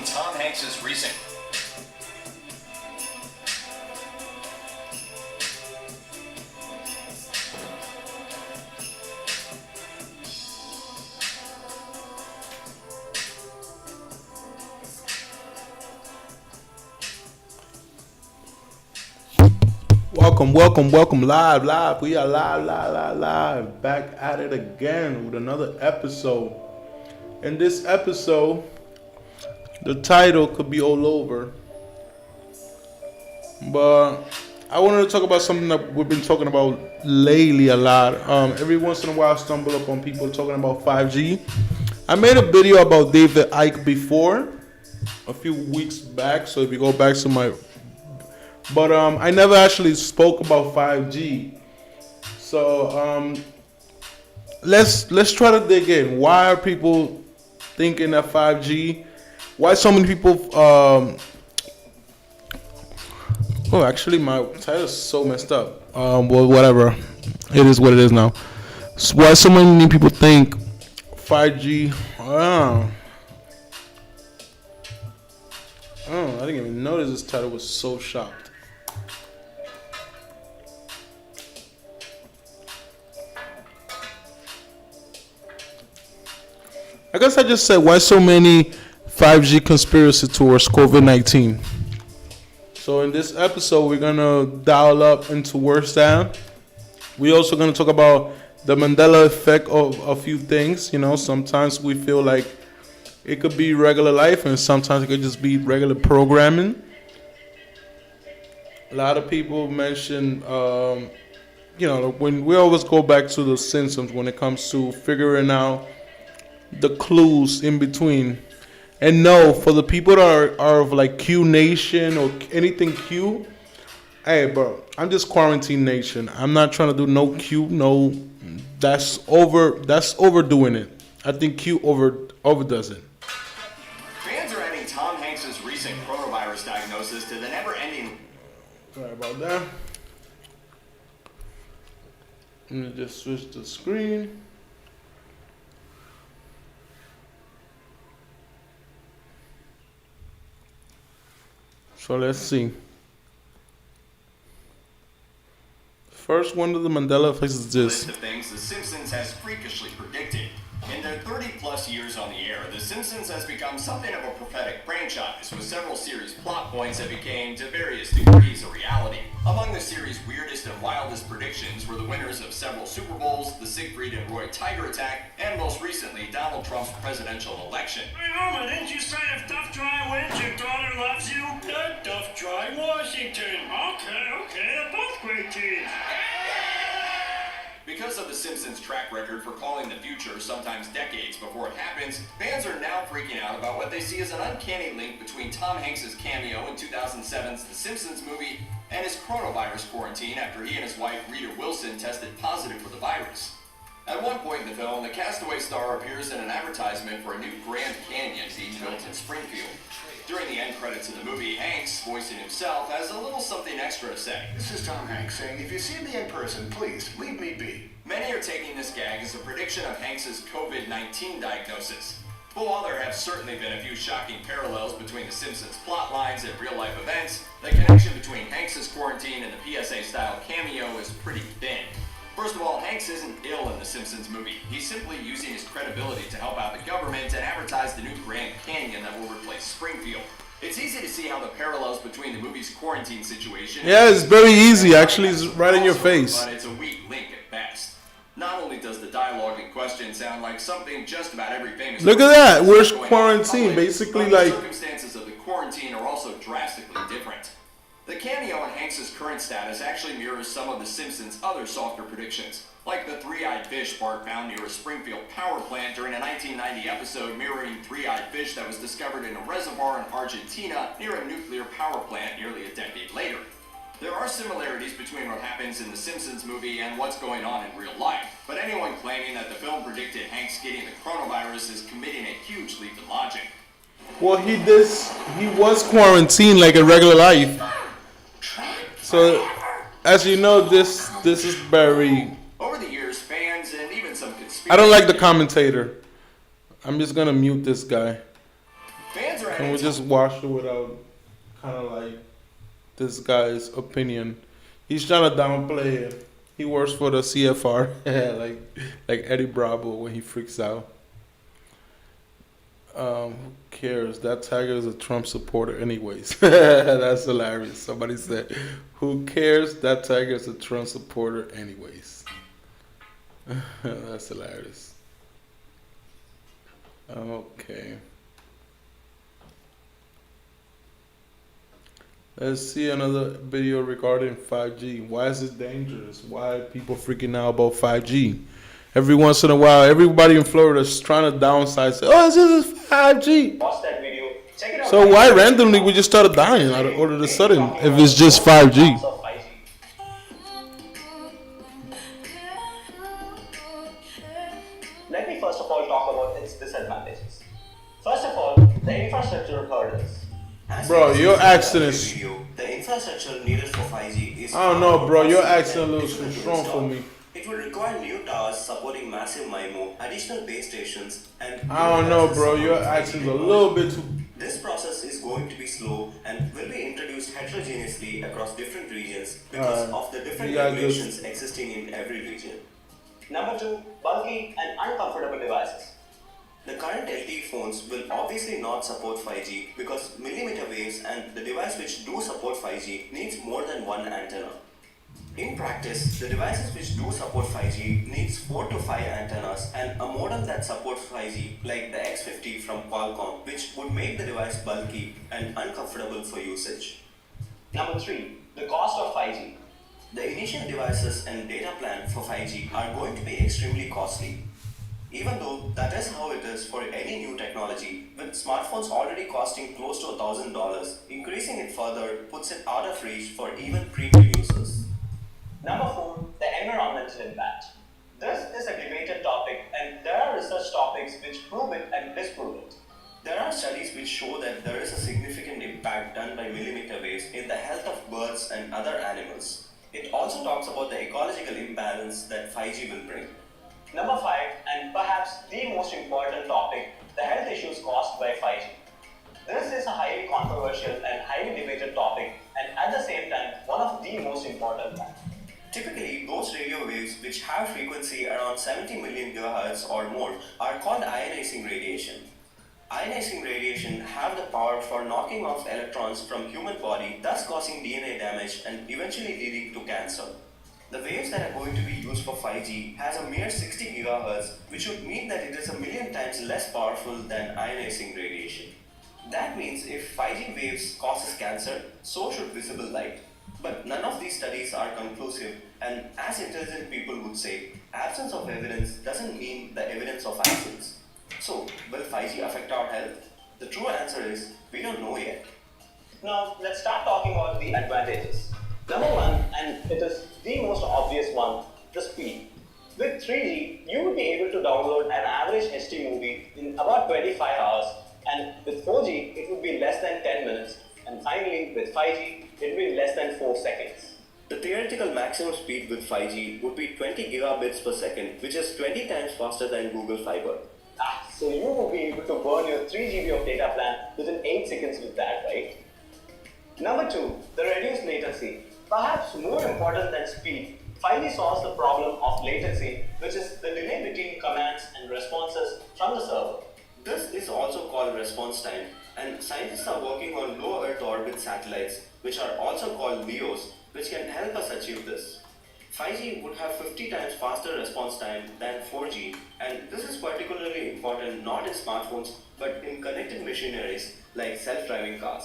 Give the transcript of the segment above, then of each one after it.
Tom Hanks' recent... Welcome, live. We are live. Back at it again with another episode. In this episode, the title could be all over, but I wanted to talk about something that we've been talking about lately a lot. Every once in a while, I stumble upon people talking about 5G. I made a video about David Icke before, a few weeks back, so if you go back to my... But I never actually spoke about 5G. So let's try to dig in. Why are people thinking that 5G? Why so many people? Oh, actually, my title is so messed up. Well, whatever. It is what it is now. So why so many people think 5G? I didn't even notice this title was so shocked. I guess I just said why so many 5G conspiracy towards Kovid-19. So in this episode, we're gonna dial up into worse down. We're also gonna talk about the Mandela effect of a few things. You know, sometimes we feel like it could be regular life, and sometimes it could just be regular programming. A lot of people mention, when we always go back to the Simpsons when it comes to figuring out the clues in between. And no, for the people that are of like Q Nation or anything Q, hey bro, I'm just quarantine nation. I'm not trying to do no Q, no, that's overdoing it. I think Q overdoes it. Fans are adding Tom Hanks' recent coronavirus diagnosis to the never-ending... Sorry about that. Let me just switch the screen. So let's see. First one of the Mandela effects is this. List of things The Simpsons has freakishly predicted. In their 30-plus years on the air, The Simpsons has become something of a prophetic franchise, with several series plot points that became, to various degrees, a reality. Among the series' weirdest and wildest predictions were the winners of several Super Bowls, the Siegfried and Roy Tiger attack, and most recently, Donald Trump's presidential election. Hey, Mama, didn't you say if Duff Dry wins, your daughter loves you? Not Duff Dry, Washington. Okay, they're both great teams. Because of The Simpsons' track record for calling the future sometimes decades before it happens, fans are now freaking out about what they see as an uncanny link between Tom Hanks' cameo in 2007's The Simpsons movie and his coronavirus quarantine after he and his wife Rita Wilson tested positive for the virus. At one point in the film, the castaway star appears in an advertisement for a new Grand Canyon being built in Springfield. During the end credits of the movie, Hanks, voicing himself, has a little something extra to say. This is Tom Hanks saying, if you see me in person, please, leave me be. Many are taking this gag as a prediction of Hanks' Covid-19 diagnosis. But while there have certainly been a few shocking parallels between The Simpsons plot lines and real-life events, the connection between Hanks' quarantine and the PSA-style cameo is pretty thin. First of all, Hanks isn't ill in The Simpsons movie. He's simply using his credibility to help out the government and advertise the new Grand Canyon that will replace Springfield. It's easy to see how the parallels between the movie's quarantine situation... Yeah, it's very easy. Actually, it's right in your face. But it's a weak link at best. Not only does the dialogue in question sound like something just about every famous... Look at that. Where's quarantine? Basically, like... The circumstances of the quarantine are also drastically different. The cameo in Hanks' current status actually mirrors some of The Simpsons' other softer predictions, like the three-eyed fish Bart found near a Springfield power plant during a 1990 episode mirroring three-eyed fish that was discovered in a reservoir in Argentina near a nuclear power plant nearly a decade later. There are similarities between what happens in the Simpsons movie and what's going on in real life, but anyone claiming that the film predicted Hanks getting the coronavirus is committing a huge leap in logic. Well, he was quarantined like a regular life. So, as you know, this is very... Over the years, fans and even some conspiracy... I don't like the commentator. I'm just going to mute this guy. Fans Plans are Can we just watch it without kind of like this guy's opinion? He's trying to downplay it. He works for the CFR, like Eddie Bravo when he freaks out. Who cares? That tiger is a Trump supporter, anyways. That's hilarious. Somebody said, "Who cares? That tiger is a Trump supporter, anyways." That's hilarious. Okay. Let's see another video regarding 5G. Why is it dangerous? Why are people freaking out about 5G? Every once in a while, everybody in Florida is trying to downsize. Oh, this is 5G. Watch that video. Check it out. So why randomly we just started dying all of a sudden if it's just 5G? Let me first of all talk about its disadvantages. First of all, the infrastructure hurdles. Bro, your accent is... The infrastructure needed for 5G is... I don't know, bro. Your accent looks too strong for me. It will require new towers supporting massive MIMO, additional base stations, and... I don't know, bro. Your accent's a little bit too... This process is going to be slow and will be introduced heterogeneously across different regions because of the different regulations existing in every region. Number 2, bulky and uncomfortable devices. The current LTE phones will obviously not support 5G because millimeter waves and the device which do support 5G needs more than one antenna. In practice, the devices which do support 5G needs 4 to 5 antennas and a modem that supports 5G like the X50 from Qualcomm, which would make the device bulky and uncomfortable for usage. Number 3, the cost of 5G. The initial devices and data plan for 5G are going to be extremely costly. Even though that is how it is for any new technology, with smartphones already costing close to $1,000, increasing it further puts it out of reach for even premium users. Number 4, the environmental impact. This is a debated topic and there are research topics which prove it and disprove it. There are studies which show that there is a significant impact done by millimeter waves in the health of birds and other animals. It also talks about the ecological imbalance that 5G will bring. Number 5, and perhaps the most important topic, the health issues caused by 5G. This is a highly controversial and highly debated topic and at the same time one of the most important ones. Typically, those radio waves which have frequency around 70 million GHz or more are called ionizing radiation. Ionizing radiation have the power for knocking off electrons from human body, thus causing DNA damage and eventually leading to cancer. The waves that are going to be used for 5G has a mere 60 GHz, which would mean that it is a million times less powerful than ionizing radiation. That means if 5G waves causes cancer, so should visible light. But none of these studies are conclusive, and as intelligent people would say, absence of evidence doesn't mean the evidence of absence. So, will 5G affect our health? The true answer is, we don't know yet. Now, let's start talking about the advantages. Number 1, and it is the most obvious one, the speed. With 3G, you would be able to download an average HD movie in about 25 hours, and with 4G, it would be less than 10 minutes, and finally, with 5G, it would be less than 4 seconds. The theoretical maximum speed with 5G would be 20 gigabits per second, which is 20 times faster than Google Fiber. So you will be able to burn your 3 GB of data plan within 8 seconds with that, right? Number 2, the reduced latency. Perhaps more important than speed, 5G solves the problem of latency, which is the delay between commands and responses from the server. This is also called response time, and scientists are working on low Earth orbit satellites, which are also called LEOs, which can help us achieve this. 5G would have 50 times faster response time than 4G, and this is particularly important not in smartphones but in connected machineries like self-driving cars.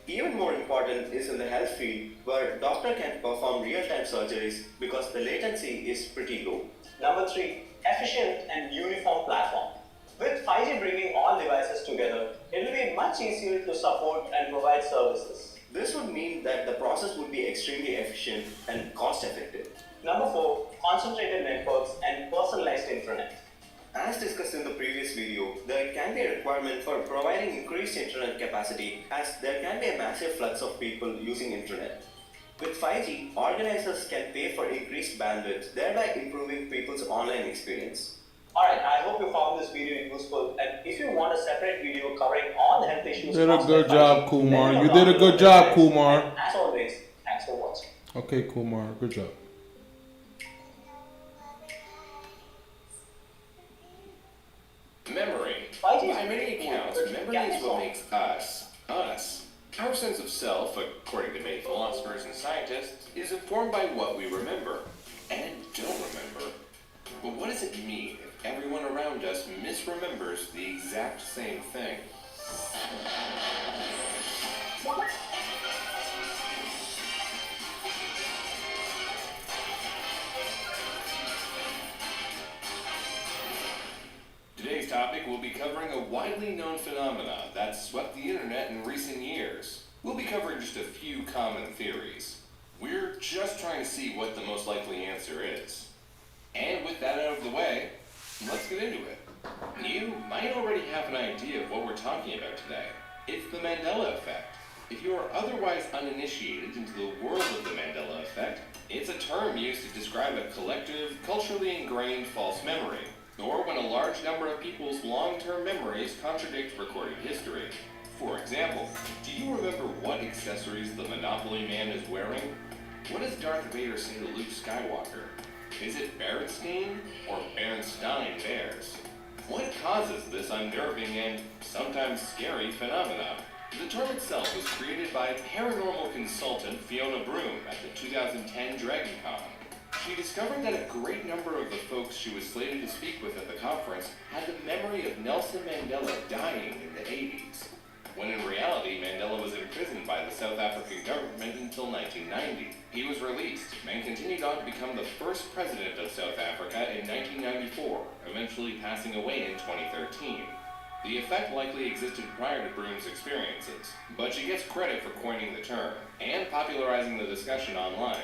Even more important is in the health field where doctor can perform real-time surgeries because the latency is pretty low. Number 3, efficient and uniform platform. With 5G bringing all devices together, it will be much easier to support and provide services. This would mean that the process would be extremely efficient and cost-effective. Number 4, concentrated networks and personalized intranet. As discussed in the previous video, there can be a requirement for providing increased internet capacity as there can be a massive flux of people using internet. With 5G, organizers can pay for increased bandwidth, thereby improving people's online experience. Alright, I hope you found this video useful, and if you want a separate video covering all the health issues You did a caused by good job, 5G, Kumar. let me You know did a down good below job, guys. Kumar. And as always, thanks for watching. Okay, Kumar. Good job. Memory. 5G By many accounts, memory is what makes us, us. Our sense of self, according to many philosophers and scientists, is informed by what we remember and don't remember. But what does it mean if everyone around us misremembers the exact same thing? Today's topic will be covering a widely known phenomena that's swept the internet in recent years. We'll be covering just a few common theories. We're just trying to see what the most likely answer is. And with that out of the way, let's get into it. You might already have an idea of what we're talking about today. It's the Mandela effect. If you are otherwise uninitiated into the world of the Mandela effect, it's a term used to describe a collective, culturally ingrained false memory, or when a large number of people's long-term memories contradict recorded history. For example, do you remember what accessories the Monopoly Man is wearing? What does Darth Vader say to Luke Skywalker? Is it Berenstein or Berenstein Bears? What causes this unnerving and sometimes scary phenomena? The term itself was created by paranormal consultant Fiona Broom at the 2010 Dragon Con. She discovered that a great number of the folks she was slated to speak with at the conference had the memory of Nelson Mandela dying in the 80s, when in reality Mandela was imprisoned by the South African government until 1990. He was released and continued on to become the first president of South Africa in 1994, eventually passing away in 2013. The effect likely existed prior to Broom's experiences, but she gets credit for coining the term and popularizing the discussion online.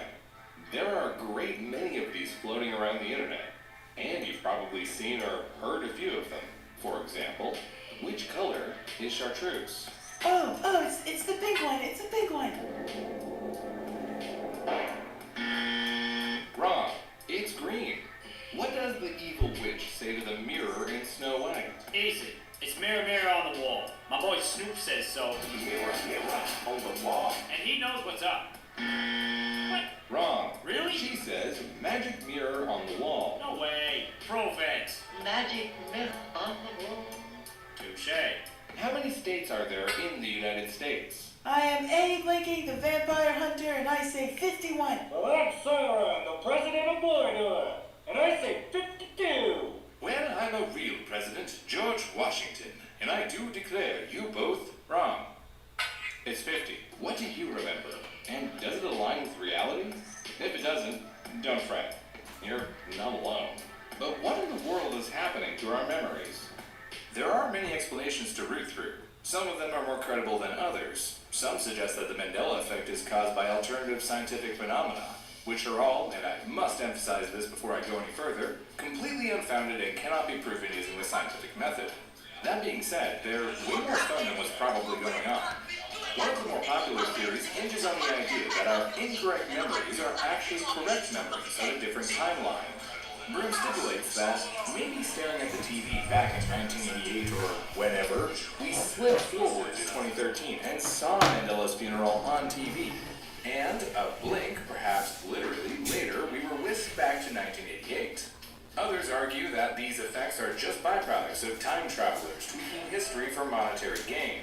There are a great many of these floating around the internet, and you've probably seen or heard a few of them. For example, which color is chartreuse? It's the big one. It's a big one. Wrong. It's green. What does the evil witch say to the mirror in Snow White? Easy. It's mirror, mirror on the wall. My boy Snoop says so. Mirror, mirror on the wall. And he knows what's up. What? Wrong. Really? She says magic mirror on the wall. No way. Prove it. Magic mirror on the wall. Touche. How many states are there in the United States? I am A. Blinking, the vampire hunter, and I say 51. Well, I'm Sarah, the president of Mordor. And I say 52. Well, I'm a real president, George Washington, and I do declare you both wrong. It's 50. What do you remember? And does it align with reality? If it doesn't, don't fret. You're not alone. But what in the world is happening to our memories? There are many explanations to root through. Some of them are more credible than others. Some suggest that the Mandela effect is caused by alternative scientific phenomena, which are all, and I must emphasize this before I go any further, completely unfounded and cannot be proven using the scientific method. That being said, they're way more fun than what's probably going on. One of the more popular theories hinges on the idea that our incorrect memories are actually correct memories at a different timeline. Broom stipulates that maybe staring at the TV back in 1988 or whenever, we slipped forward to 2013 and saw Mandela's funeral on TV. And a blink, perhaps literally later, we were whisked back to 1988. Others argue that these effects are just byproducts of time travelers tweaking history for monetary gain.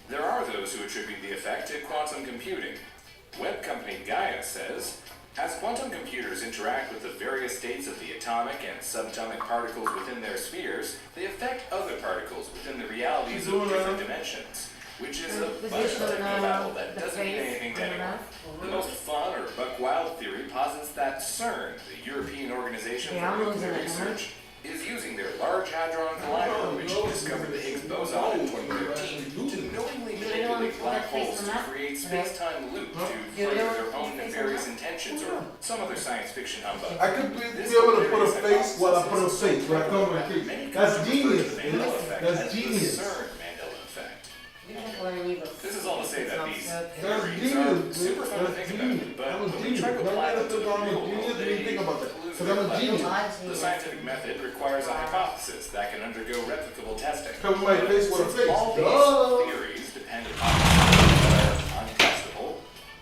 There are those who attribute the effect to quantum computing. Web company Gaia says, as quantum computers interact with the various states of the atomic and subatomic particles within their spheres, they affect other particles within the realities of different dimensions, which is a biological battle that doesn't mean anything to anyone. The most fun or buck wild theory posits that CERN, the European Organization for Nuclear Research, is using their Large Hadron Collider, which discovered the Higgs boson in 2013, to knowingly manipulate black holes to create space-time loop to further their own nefarious intentions or some other science fiction humbug. I could be able to put a face while I put a face. When I come my face. That's genius. That's genius. CERN Mandela effect. This is all to say that these theories are super fun to think about, but when we try to apply them to the real world, they Because I'm a genius. The scientific method requires a hypothesis that can undergo replicable testing. Cover my face with a face. All these theories depend upon that are untestable.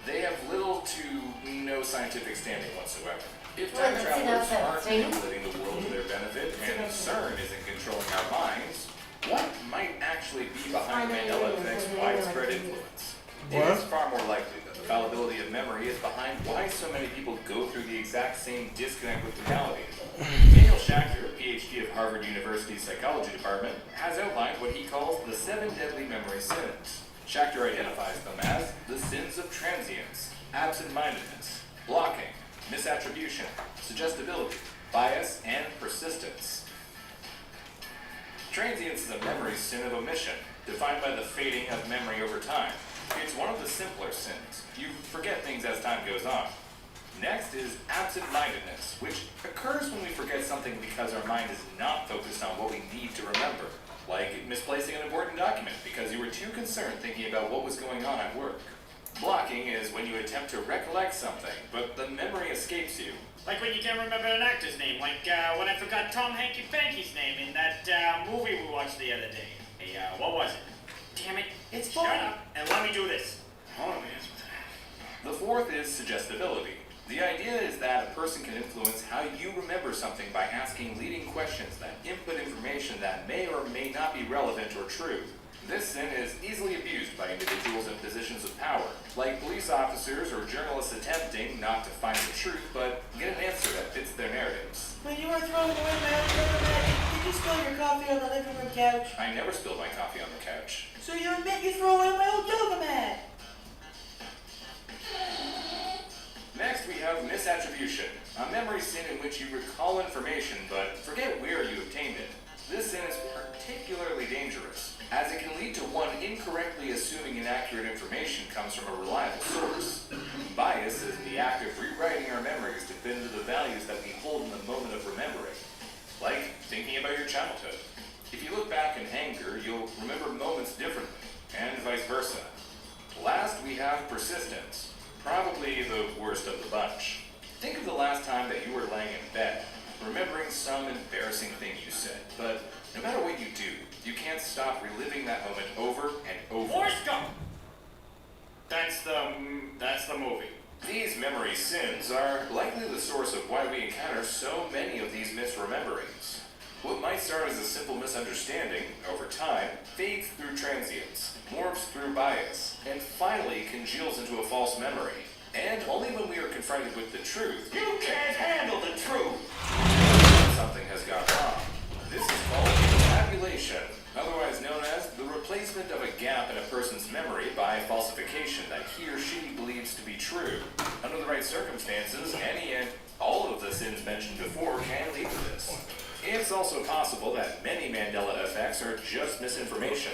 They have little to no scientific standing whatsoever. If time travelers aren't manipulating the world to their benefit and CERN isn't controlling our minds, what might actually be behind Mandela effect's widespread influence? It is far more likely that the fallibility of memory is behind why so many people go through the exact same disconnect with reality. Daniel Schachter, PhD of Harvard University's Psychology Department, has outlined what he calls the 7 deadly memory sins. Schachter identifies them as the sins of transience, absent-mindedness, blocking, misattribution, suggestibility, bias, and persistence. Transience is a memory sin of omission, defined by the fading of memory over time. It's one of the simpler sins. You forget things as time goes on. Next is absent-mindedness, which occurs when we forget something because our mind is not focused on what we need to remember, like misplacing an important document because you were too concerned thinking about what was going on at work. Blocking is when you attempt to recollect something, but the memory escapes you. Like when you can't remember an actor's name, like when I forgot Tom Hanky Panky's name in that movie we watched the other day. Hey, what was it? Damn it. It's Shut fun. up and let me do this. Hold on, man. The fourth is suggestibility. The idea is that a person can influence how you remember something by asking leading questions that input information that may or may not be relevant or true. This sin is easily abused by individuals in positions of power, like police officers or journalists attempting not to find the truth, but get an answer that fits their narratives. When you were throwing away my did you spill your coffee on the living room couch? I never spilled my coffee on the couch. So you admit you threw away my old yoga mat? Next, we have misattribution, a memory sin in which you recall information but forget where you obtained it. This sin is particularly dangerous, as it can lead to one incorrectly assuming inaccurate information comes from a reliable source. Bias is the act of rewriting our memories to fit into the values that we hold in the moment of remembering, like thinking about your childhood. If you look back in anger, you'll remember moments differently, and vice versa. Last, we have persistence, probably the worst of the bunch. Think of the last time that you were laying in bed, remembering some embarrassing thing you said, but no matter what you do, you can't stop reliving that moment over and over. Forrest Gump! That's the movie. These memory sins are likely the source of why we encounter so many of these misrememberings. What might start as a simple misunderstanding, over time, fades through transience, morphs through bias, and finally congeals into a false memory. And only when we are confronted with the truth, you can't handle the truth, something has gone wrong. This is called confabulation, otherwise known as the replacement of a gap in a person's memory by falsification that he or she believes to be true. Under the right circumstances, any and all of the sins mentioned before can lead to this. It's also possible that many Mandela effects are just misinformation.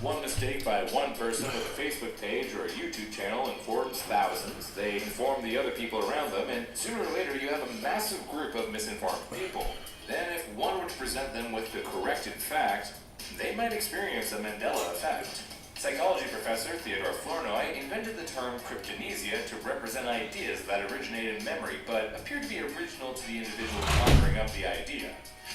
One mistake by one person with a Facebook page or a YouTube channel informs thousands. They inform the other people around them, and sooner or later you have a massive group of misinformed people. Then if one were to present them with the corrected fact, they might experience a Mandela effect. Psychology professor Theodore Flournoy invented the term cryptomnesia to represent ideas that originate in memory but appear to be original to the individual conjuring up the idea.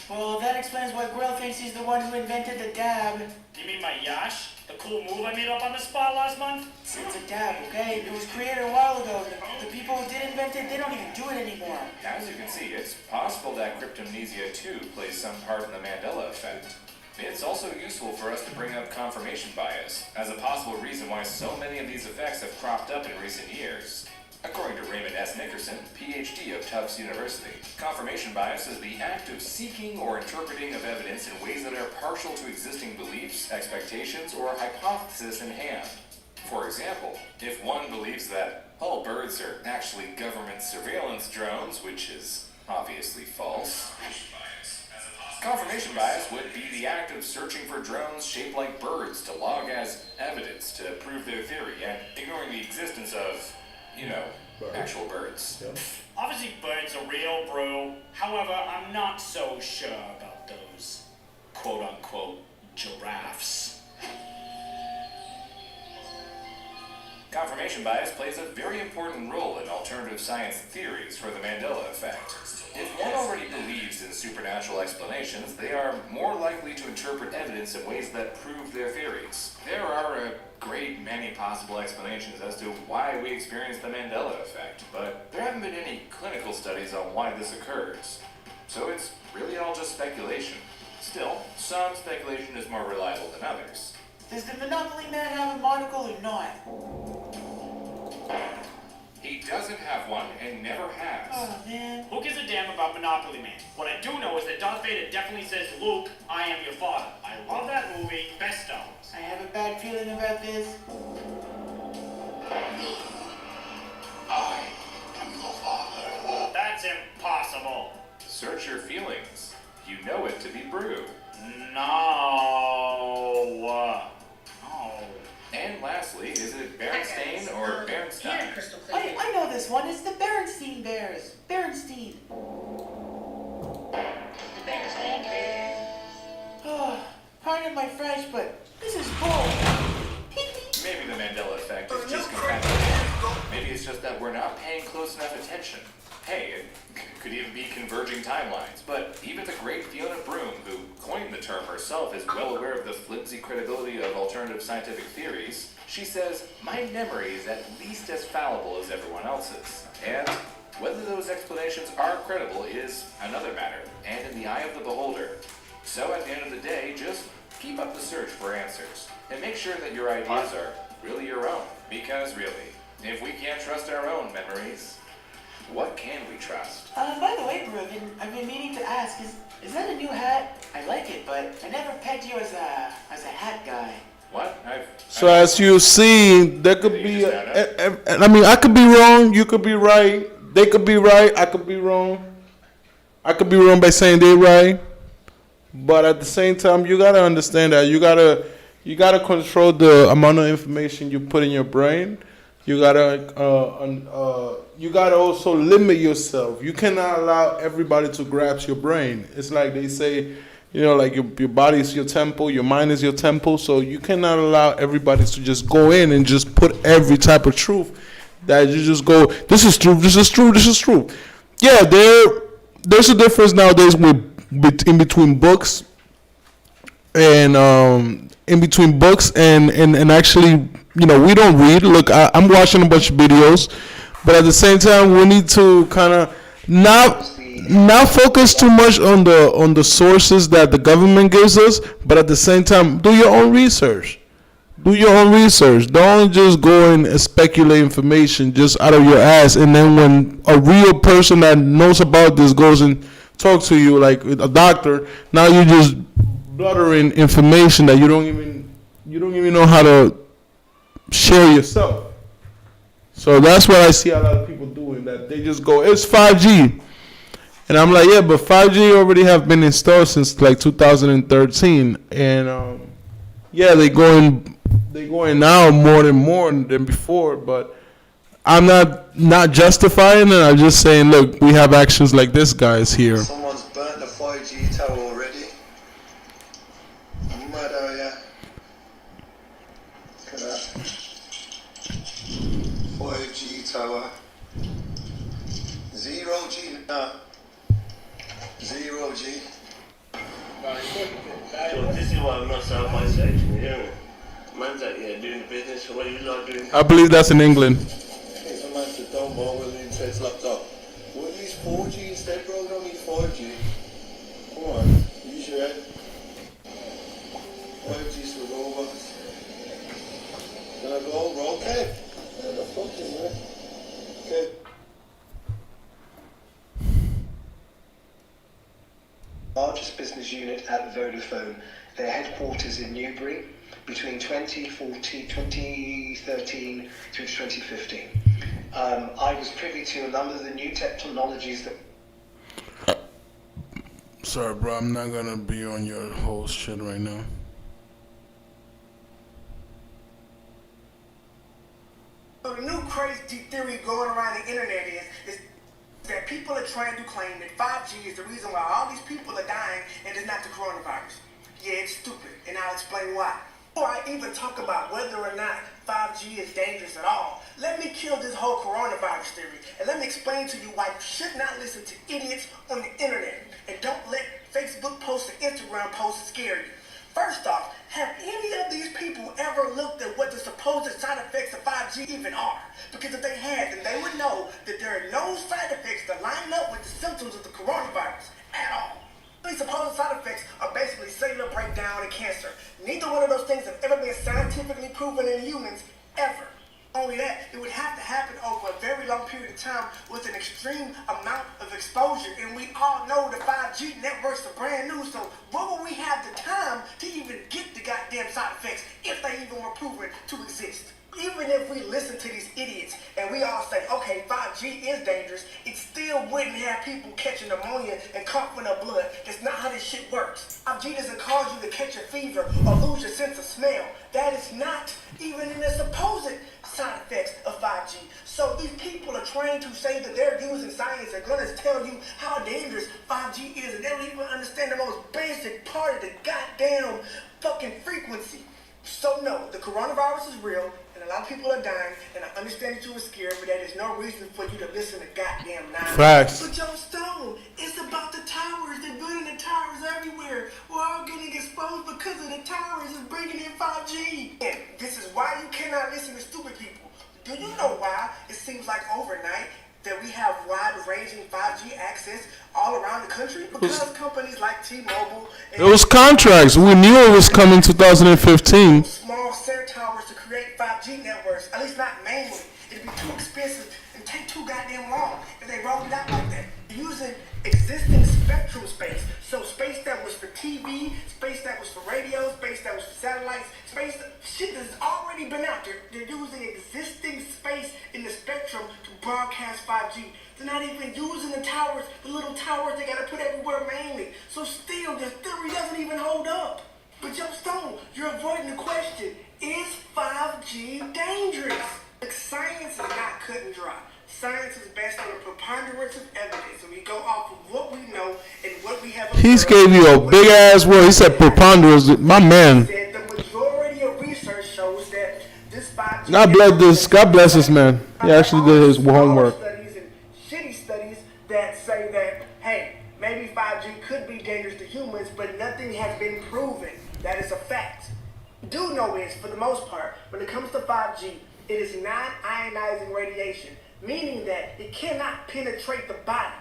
Well, that explains why Grill thinks he's the one who invented the dab. You mean my yash? The cool move I made up on the spot last month? It's a dab, okay? It was created a while ago. The people who did invent it, they don't even do it anymore. As you can see, it's possible that cryptomnesia too plays some part in the Mandela effect. It's also useful for us to bring up confirmation bias as a possible reason why so many of these effects have cropped up in recent years. According to Raymond S. Nickerson, PhD of Tufts University, confirmation bias is the act of seeking or interpreting of evidence in ways that are partial to existing beliefs, expectations, or hypotheses in hand. For example, if one believes that all birds are actually government surveillance drones, which is obviously false, confirmation bias would be the act of searching for drones shaped like birds to log as evidence to prove their theory and ignoring the existence of, actual birds. Yeah. Obviously birds are real, bro. However, I'm not so sure about those quote-unquote giraffes. Confirmation bias plays a very important role in alternative science theories for the Mandela effect. If one already believes in supernatural explanations, they are more likely to interpret evidence in ways that prove their theories. There are a great many possible explanations as to why we experience the Mandela effect, but there haven't been any clinical studies on why this occurs. So it's really all just speculation. Still, some speculation is more reliable than others. Does the Monopoly Man have a monocle or not? He doesn't have one and never has. Oh, man. Who gives a damn about Monopoly Man? What I do know is that Darth Vader definitely says, Luke, I am your father. I love that movie. Best Star Wars. I have a bad feeling about this. I am your father. That's impossible. Search your feelings. You know it to be true. No. No. And lastly, is it Berenstain or Bernstein? I know this one. It's the Berenstein Bears. Berenstein. Oh, pardon my French, but this is bull. Maybe the Mandela effect is just confabulation. Maybe it's just that we're not paying close enough attention. Hey, it could even be converging timelines, but even the great Fiona Broom, who coined the term herself, is well aware of the flimsy credibility of alternative scientific theories. She says, my memory is at least as fallible as everyone else's. And whether those explanations are credible is another matter, and in the eye of the beholder. So at the end of the day, just keep up the search for answers, and make sure that your ideas are really your own. Because really, if we can't trust our own memories, what can we trust? By the way, bro, I've been meaning to ask, is that a new hat? I like it, but I never pegged you as a hat guy. What? So as you see, there could be, I mean, I could be wrong, you could be right, they could be right, I could be wrong. I could be wrong by saying they're right, but at the same time, you gotta understand that you gotta control the amount of information you put in your brain. You gotta also limit yourself. You cannot allow everybody to grasp your brain. It's like they say, you know, like your body is your temple, your mind is your temple. So you cannot allow everybody to just go in and just put every type of truth that you just go, this is true, this is true, this is true. Yeah, there's a difference nowadays in between books and actually. You know, we don't read. Look, I'm watching a bunch of videos, but at the same time, we need to kind of not focus too much on the sources that the government gives us, but at the same time, do your own research. Do your own research. Don't just go and speculate information just out of your ass, and then when a real person that knows about this goes and talks to you, like a doctor, now you're just bluttering information that you don't even know how to share yourself. So that's what I see a lot of people doing, that they just go, it's 5G. And I'm like, yeah, but 5G already have been installed since like 2013. And yeah, they going now more than before, but I'm not justifying it. I'm just saying, look, we have actions like this guys here. Someone's burnt the 5G tower already. Mad, yeah. Look at that. 5G tower. 0G now. 0G. So this is why I'm not South by stage, you hear me? Man's out here doing the business, so what you lot doing? I believe that's in England. It's a man to don't bother with the internet's laptop. What use 4G instead, bro? Don't need 5G. Come on, use your head. 5G's for robots. Gonna go, okay. The fuck is that? Okay. Largest business unit at Vodafone. Their headquarters in Newbury between 2013 through 2015. I was privy to a number of the new technologies that... Sorry, bro, I'm not gonna be on your whole shit right now. So the new crazy theory going around the internet is that people are trying to claim that 5G is the reason why all these people are dying and it's not the coronavirus. Yeah, it's stupid, and I'll explain why. Before I even talk about whether or not 5G is dangerous at all, let me kill this whole coronavirus theory and let me explain to you why you should not listen to idiots on the internet and don't let Facebook posts and Instagram posts scare you. First off, have any of these people ever looked at what the supposed side effects of 5G even are? Because if they had, then they would know that there are no side effects that line up with the symptoms of the coronavirus at all. These supposed side effects are basically cellular breakdown and cancer. Neither one of those things have ever been scientifically proven in humans, ever. Only that, it would have to happen over a very long period of time with an extreme amount of exposure. And we all know the 5G networks are brand new, so where would we have the time to even get the goddamn side effects if they even were proven to exist? Even if we listen to these idiots and we all say, okay, 5G is dangerous, it still wouldn't have people catching pneumonia and coughing up blood. That's not how this shit works. 5G doesn't cause you to catch a fever or lose your sense of smell. That is not even in the supposed side effects of 5G. So these people are trying to say that they're using science and going to tell you how dangerous 5G is, and they don't even understand the most basic part of the goddamn fucking frequency. So no, the coronavirus is real, and a lot of people are dying, and I understand that you were scared, but that is no reason for you to listen to goddamn nonsense. Facts. But Joe Stone, it's about the towers. They're building the towers everywhere. We're all getting exposed because of the towers is bringing in 5G. And this is why you cannot listen to stupid people. Do you know why it seems like overnight that we have wide-ranging 5G access all around the country? Because companies like T-Mobile... It was contracts. We knew it was coming 2015. Small cell towers to create 5G networks, at least not mainly. It'd be too expensive and take too goddamn long if they rolled it out like that. Using existing spectrum space, so space that was for TV, space that was for radio, space that was for satellites, space shit that's already been out there. They're using existing space in the spectrum to broadcast 5G. They're not even using the towers, the little towers they gotta put everywhere mainly. So still, the theory doesn't even hold up. But Joe Stone, you're avoiding the question. Is 5G dangerous? Science is not cut and dry. Science is based on a preponderance of evidence, and we go off of what we know and what we have. He gave you a big ass word. He said preponderance. My man. The majority of research shows that this 5G. God bless this man. He actually did his homework. Studies and shitty studies that say that, hey, maybe 5G could be dangerous to humans, but nothing has been proven. That is a fact. Do know is, for the most part, when it comes to 5G, it is non-ionizing radiation, meaning that it cannot penetrate the body.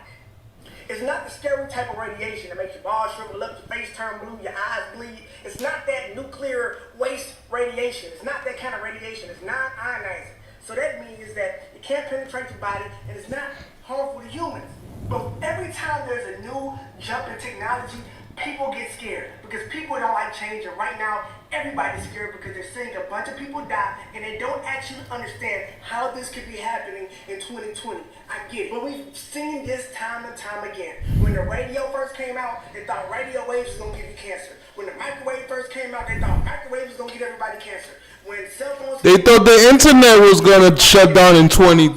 It's not the scary type of radiation that makes your balls shrivel up, your face turn blue, your eyes bleed. It's not that nuclear waste radiation. It's not that kind of radiation. It's non-ionizing. So that means that it can't penetrate the body and it's not harmful to humans. But every time there's a new jump in technology, people get scared because people don't like change. And right now, everybody's scared because they're seeing a bunch of people die and they don't actually understand how this could be happening in 2020. I get it. But we've seen this time and time again. When the radio first came out, they thought radio waves was going to give you cancer. When the microwave first came out, they thought microwave was going to give everybody cancer. When cell phones... They thought the internet was going to shut down in 2000.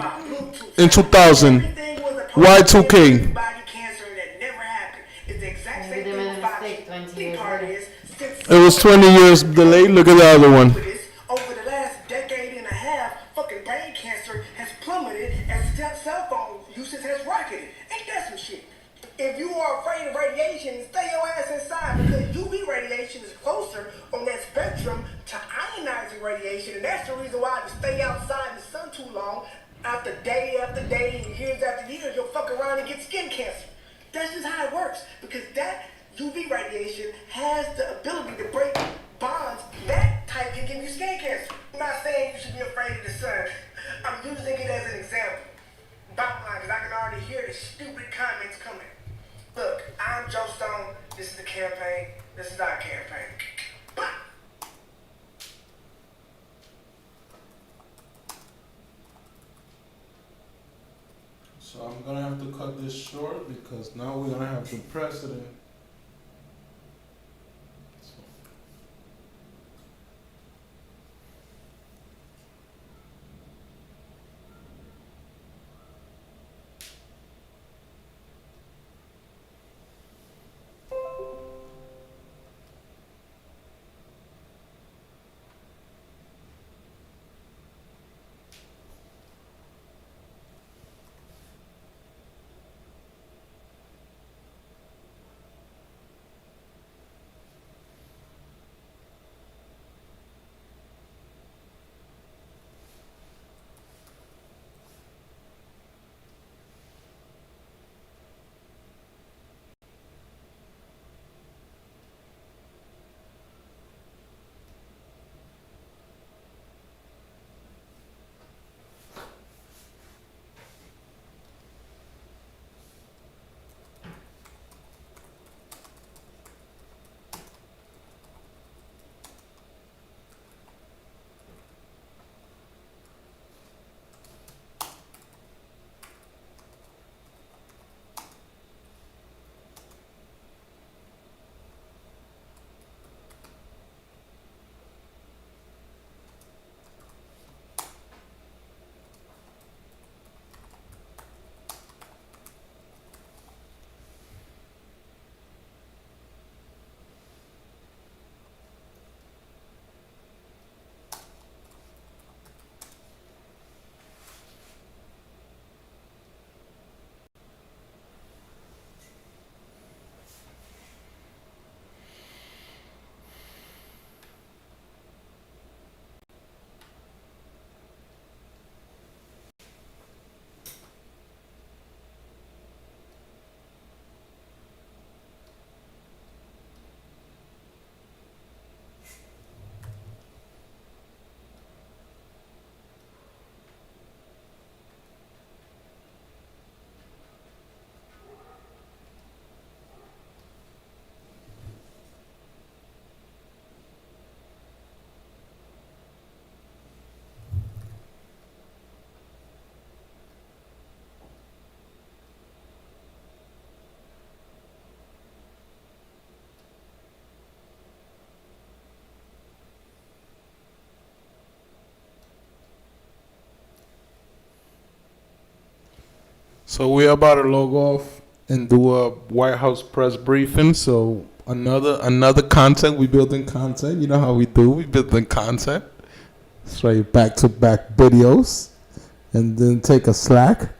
Y2K. It was 20 years delayed. Look at the other one. Over the last decade and a half, fucking brain cancer has plummeted and cell phone usage has rocketed. Ain't that some shit? If you are afraid of radiation, stay your ass inside because UV radiation is closer on that spectrum to ionizing radiation, and that's the reason why to stay outside in the sun too long, after day, and years after years, you'll fuck around and get skin cancer. That's just how it works, because that UV radiation has the ability to break bonds. That type can give you skin cancer. I'm not saying you should be afraid of the sun. I'm using it as an example. Bottom line, because I can already hear the stupid comments coming. Look, I'm Joe Stone. This is the campaign. This is our campaign. Bye. So I'm going to have to cut this short because now we're going to have the president. So we're about to log off and do a White House press briefing. So another content. We building content. You know how we do. We building content. Straight back to back videos, and then take a slack.